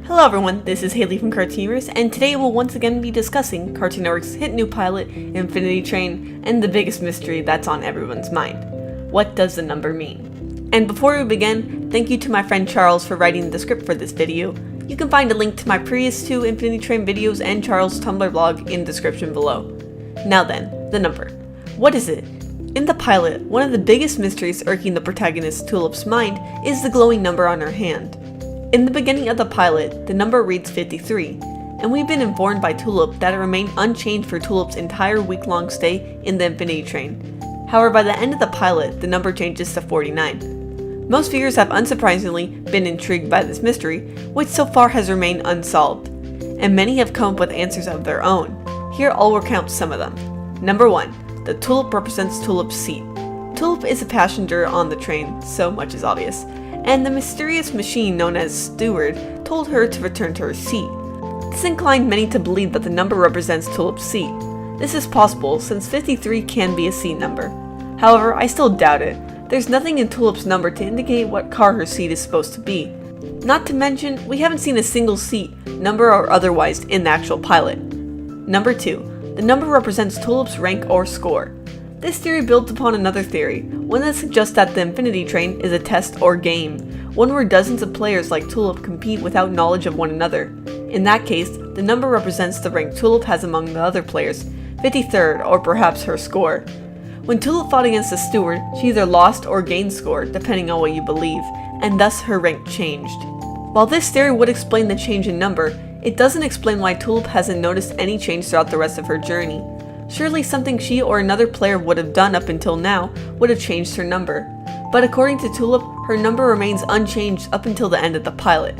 Hello everyone, this is Haley from Cartooners, and today we'll once again be discussing Cartoon Network's hit new pilot, Infinity Train, and the biggest mystery that's on everyone's mind. What does the number mean? And before we begin, thank you to my friend Charles for writing the script for this video. You can find a link to my previous two Infinity Train videos and Charles' Tumblr blog in the description below. Now then, the number. What is it? In the pilot, one of the biggest mysteries irking the protagonist Tulip's mind is the glowing number on her hand. In the beginning of the pilot, the number reads 53, and we've been informed by Tulip that it remained unchanged for Tulip's entire week-long stay in the Infinity Train. However, by the end of the pilot, the number changes to 49. Most viewers have unsurprisingly been intrigued by this mystery, which so far has remained unsolved, and many have come up with answers of their own. Here I'll recount some of them. Number 1. The tulip represents Tulip's seat. Tulip is a passenger on the train, so much is obvious, and the mysterious machine known as Steward told her to return to her seat. This inclined many to believe that the number represents Tulip's seat. This is possible since 53 can be a seat number. However, I still doubt it. There's nothing in Tulip's number to indicate what car her seat is supposed to be. Not to mention, we haven't seen a single seat, number or otherwise, in the actual pilot. Number 2. The number represents Tulip's rank or score. This theory builds upon another theory, one that suggests that the Infinity Train is a test or game, one where dozens of players like Tulip compete without knowledge of one another. In that case, the number represents the rank Tulip has among the other players, 53rd, or perhaps her score. When Tulip fought against the steward, she either lost or gained score, depending on what you believe, and thus her rank changed. While this theory would explain the change in number, it doesn't explain why Tulip hasn't noticed any change throughout the rest of her journey. Surely something she or another player would have done up until now would have changed her number. But according to Tulip, her number remains unchanged up until the end of the pilot.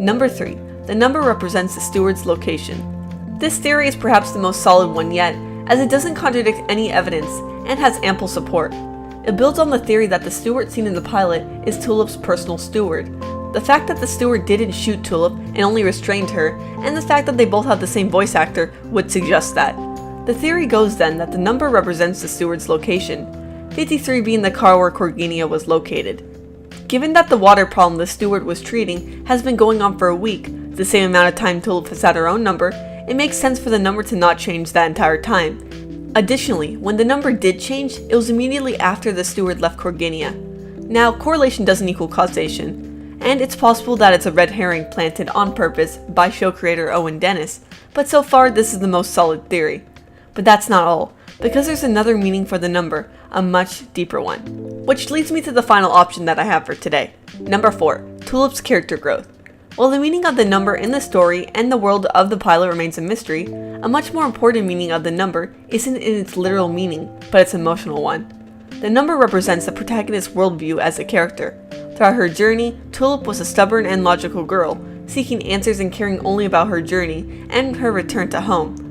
Number 3. The number represents the steward's location. This theory is perhaps the most solid one yet, as it doesn't contradict any evidence and has ample support. It builds on the theory that the steward seen in the pilot is Tulip's personal steward. The fact that the steward didn't shoot Tulip and only restrained her, and the fact that they both have the same voice actor would suggest that. The theory goes then that the number represents the steward's location, 53 being the car where Corginia was located. Given that the water problem the steward was treating has been going on for a week, the same amount of time Tulip has had her own number, it makes sense for the number to not change that entire time. Additionally, when the number did change, it was immediately after the steward left Corginia. Now, correlation doesn't equal causation, and it's possible that it's a red herring planted on purpose by show creator Owen Dennis, but so far this is the most solid theory. But that's not all, because there's another meaning for the number, a much deeper one. Which leads me to the final option that I have for today. Number 4. Tulip's character growth. While the meaning of the number in the story and the world of the pilot remains a mystery, a much more important meaning of the number isn't in its literal meaning, but its emotional one. The number represents the protagonist's worldview as a character. Throughout her journey, Tulip was a stubborn and logical girl, seeking answers and caring only about her journey and her return to home.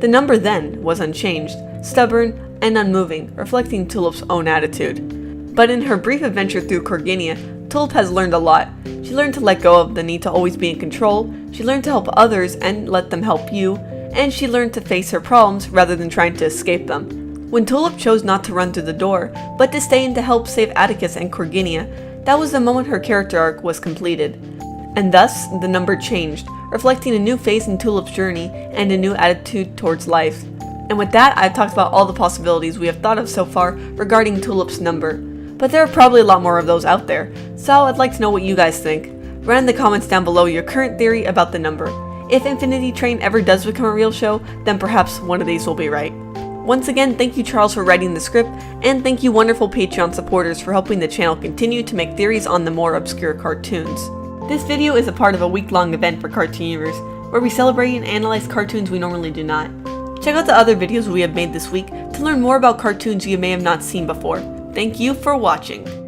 The number then was unchanged, stubborn, and unmoving, reflecting Tulip's own attitude. But in her brief adventure through Corginia, Tulip has learned a lot. She learned to let go of the need to always be in control, she learned to help others and let them help you, and she learned to face her problems rather than trying to escape them. When Tulip chose not to run through the door, but to stay in to help save Atticus and Corginia, that was the moment her character arc was completed. And thus, the number changed, reflecting a new phase in Tulip's journey and a new attitude towards life. And with that, I've talked about all the possibilities we have thought of so far regarding Tulip's number. But there are probably a lot more of those out there, so I'd like to know what you guys think. Write in the comments down below your current theory about the number. If Infinity Train ever does become a real show, then perhaps one of these will be right. Once again, thank you Charles for writing the script, and thank you wonderful Patreon supporters for helping the channel continue to make theories on the more obscure cartoons. This video is a part of a week-long event for Cartooners, where we celebrate and analyze cartoons we normally do not. Check out the other videos we have made this week to learn more about cartoons you may have not seen before. Thank you for watching.